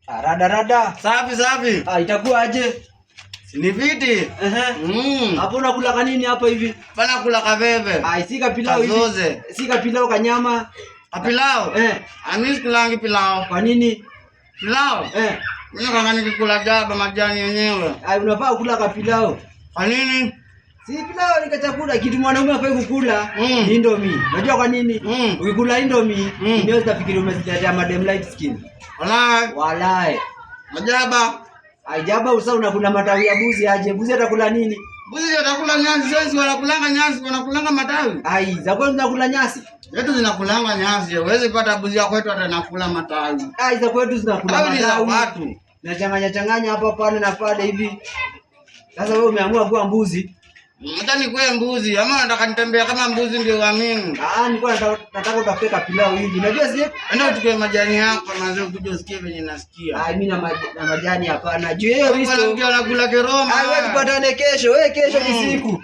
Rada. Safi. Itakuwa aje? Ni viti. Hapo unakula kanini hapa hivi? Bana kula kaveve. Sika pilau hivi. Kazoze. Sika pilau kanyama. Pilau? Amis kulangi pilau. Kwa nini? Pilau? Mimi kama nikikula jaba majani yenyewe. Unafaa kula kapilau. Kwa nini? Si pilau ni chakula kitu mwanaume afai kukula. Indomie. Unajua kwa nini? Ukikula indomie, ndio utafikiri umesikia madam light skin. Walai. Majaba. Ajaba usa unakula matawi ya buzi aje. Buzi atakula nini? Buzi atakula nyasi, sisi wanakulanga nyasi, wanakulanga matawi. Za kwenu zinakula nyasi? Yetu zinakulanga nyasi. Huwezi pata buzi ya kwetu hata nakula matawi. Za kwetu zinakula matawi. Za watu. Na changanya hapa pale na pale hivi. Sasa wewe umeamua kuwa mbuzi. Hata nikuwe mbuzi, ama nataka nitembea kama mbuzi ndio uamini. Nilikuwa nataka utapeka pilau hivi. Unajua sije? Enda uchukue majani yako na ndio kuja usikie venye nasikia. Mimi na majani hapana. Juu hiyo risto. Unakula keroma. Wewe tupatane kesho. Kesho ni siku.